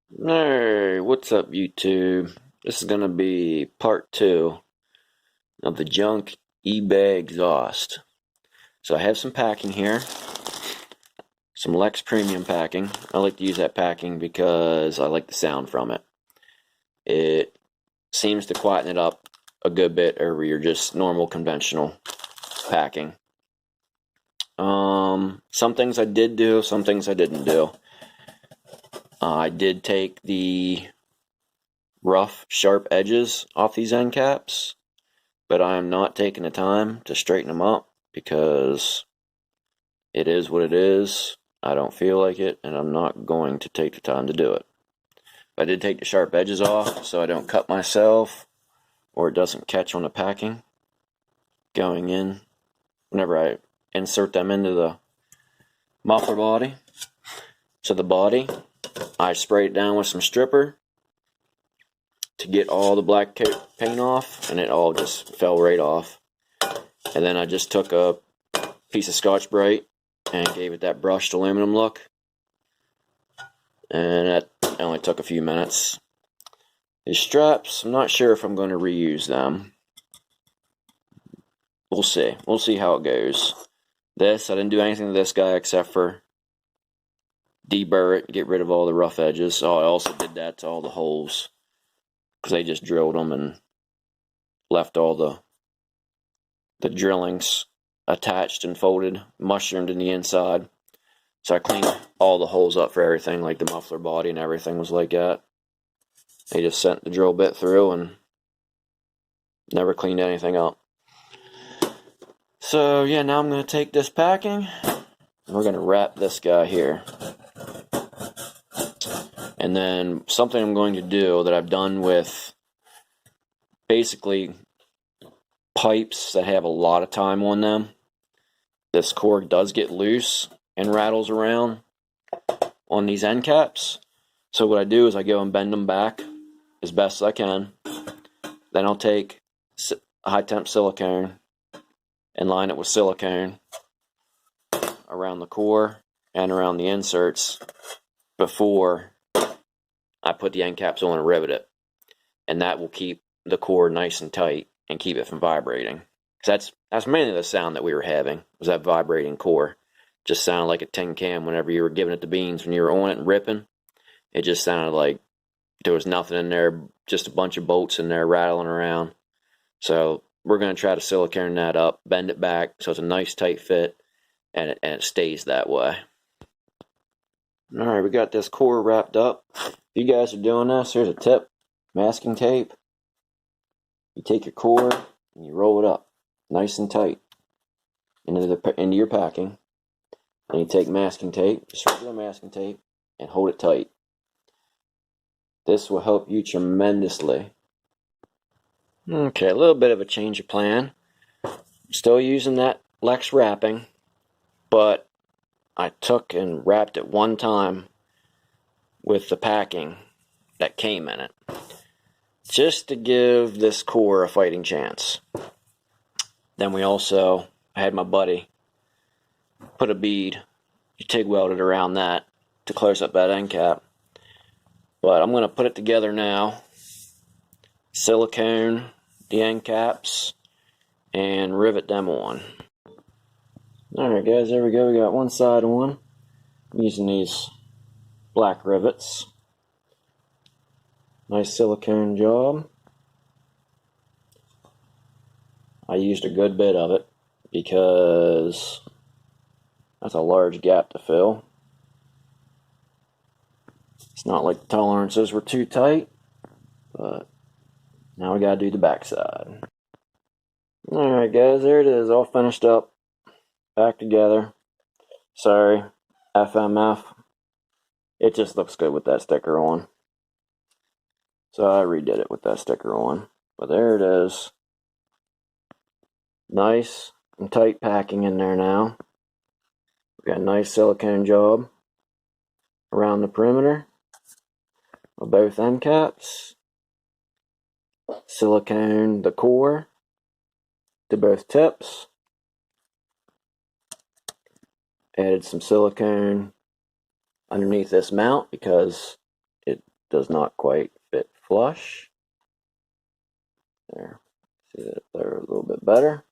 Hey, what's up, YouTube? This is gonna be part 2 of the junk eBay exhaust. So I have some packing here, some Lex Premium packing. I like to use that packing because I like the sound from it. It seems to quieten it up a good bit over your just normal conventional packing. Some things I did do, some things I didn't do. I did take the rough, sharp edges off these end caps, but I am not taking the time to straighten them up because it is what it is. I don't feel like it, and I'm not going to take the time to do it. I did take the sharp edges off so I don't cut myself or it doesn't catch on the packing going in whenever I insert them into the muffler body. So the body, I sprayed it down with some stripper to get all the black paint off, and it all just fell right off. And then I just took a piece of Scotch-Brite and gave it that brushed aluminum look, and that only took a few minutes. These straps, I'm not sure if I'm going to reuse them. We'll see how it goes. This, I didn't do anything to this guy except for deburr it, get rid of all the rough edges. Oh, I also did that to all the holes because they just drilled them and left all the drillings attached and folded, mushroomed in the inside. So I cleaned all the holes up for everything, like the muffler body and everything was like that. They just sent the drill bit through and never cleaned anything up. So yeah, now I'm going to take this packing and we're going to wrap this guy here. And then something I'm going to do that I've done with basically pipes that have a lot of time on them. This cord does get loose and rattles around on these end caps. So what I do is I go and bend them back as best as I can. Then I'll take high temp silicone and line it with silicone around the core and around the inserts before I put the end caps on and rivet it. And that will keep the core nice and tight and keep it from vibrating. Because that's mainly the sound that we were having, was that vibrating core. Just sounded like a tin can whenever you were giving it the beans. When you were on it and ripping, it just sounded like there was nothing in there, just a bunch of bolts in there rattling around. So we're going to try to silicone that up, bend it back so it's a nice tight fit, and it stays that way. Alright, we got this core wrapped up. If you guys are doing this, here's a tip. Masking tape. You take your core and you roll it up nice and tight into your packing. And you take masking tape, just regular masking tape, and hold it tight. This will help you tremendously. Okay, a little bit of a change of plan. I'm still using that Lex wrapping, but I took and wrapped it one time with the packing that came in it, just to give this core a fighting chance. Then I had my buddy put a bead, TIG welded around that to close up that end cap. But I'm going to put it together now, silicone the end caps, and rivet them on. Alright guys, there we go. We got one side on. I'm using these black rivets. Nice silicone job. I used a good bit of it because that's a large gap to fill. It's not like the tolerances were too tight, but now we gotta do the backside. Alright guys, there it is, all finished up, back together. Sorry, FMF. It just looks good with that sticker on. So I redid it with that sticker on. But there it is. Nice and tight packing in there now. We got a nice silicone job around the perimeter of both end caps. Silicone the core to both tips. Added some silicone underneath this mount because it does not quite fit flush. There, see that there a little bit better.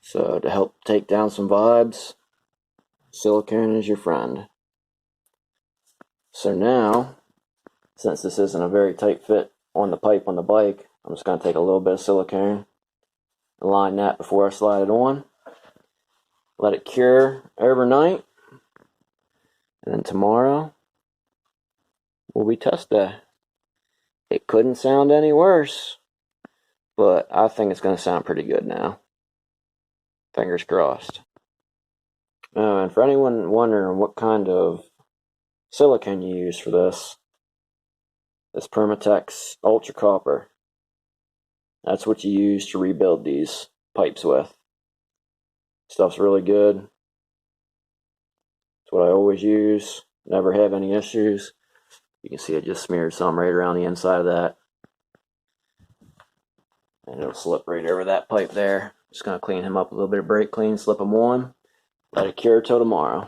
So to help take down some vibes, silicone is your friend. So now, since this isn't a very tight fit on the pipe on the bike, I'm just going to take a little bit of silicone, line that before I slide it on, let it cure overnight, and then tomorrow will be test day. It couldn't sound any worse, but I think it's going to sound pretty good now. Fingers crossed. And for anyone wondering what kind of silicone you use for this Permatex Ultra Copper. That's what you use to rebuild these pipes with. Stuff's really good. It's what I always use. Never have any issues. You can see I just smeared some right around the inside of that. And it'll slip right over that pipe there. Just going to clean him up a little bit of brake clean, slip him on, let it cure till tomorrow.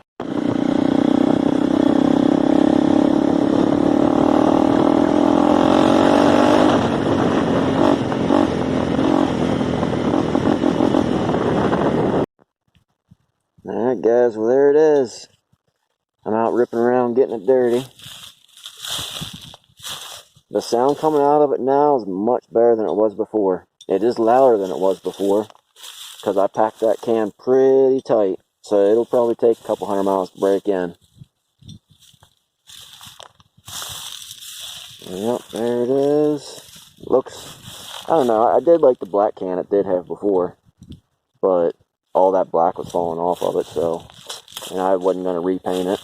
Alright guys, well there it is. I'm out ripping around getting it dirty. The sound coming out of it now is much better than it was before. It is louder than it was before because I packed that can pretty tight. So it'll probably take a couple 100 miles to break in. Yep, there it is. Looks, I don't know, I did like the black can it did have before, but all that black was falling off of it, so, and I wasn't going to repaint it,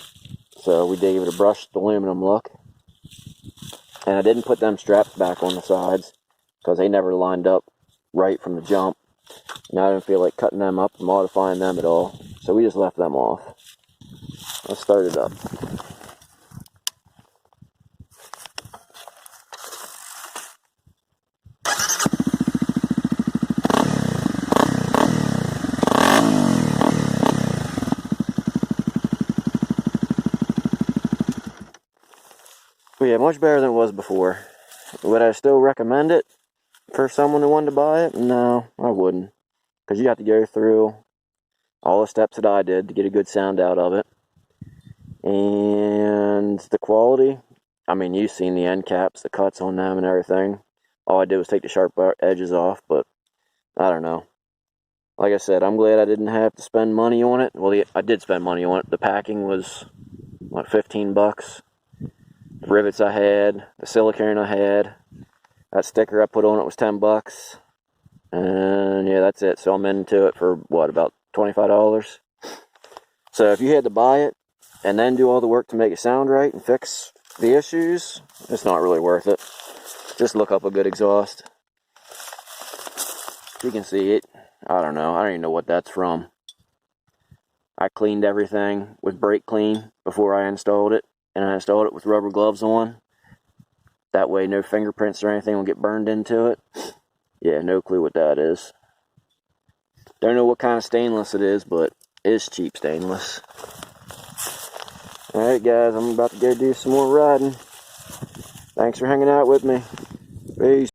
so we did give it a brushed aluminum look. And I didn't put them straps back on the sides because they never lined up right from the jump, and I didn't feel like cutting them up and modifying them at all, so we just left them off. Let's start it up. But yeah, much better than it was before. Would I still recommend it for someone who wanted to buy it? No, I wouldn't. Because you have to go through all the steps that I did to get a good sound out of it. And the quality, I mean, you've seen the end caps, the cuts on them and everything. All I did was take the sharp edges off, but I don't know. Like I said, I'm glad I didn't have to spend money on it. Well, I did spend money on it. The packing was, what, 15 bucks? The rivets I had, the silicone I had, that sticker I put on it was 10 bucks. And yeah, that's it. So I'm into it for, what, about $25? So if you had to buy it and then do all the work to make it sound right and fix the issues, it's not really worth it. Just look up a good exhaust. You can see it. I don't know. I don't even know what that's from. I cleaned everything with brake clean before I installed it. And I installed it with rubber gloves on. That way no fingerprints or anything will get burned into it. Yeah, no clue what that is. Don't know what kind of stainless it is, but it's cheap stainless. Alright guys, I'm about to go do some more riding. Thanks for hanging out with me. Peace.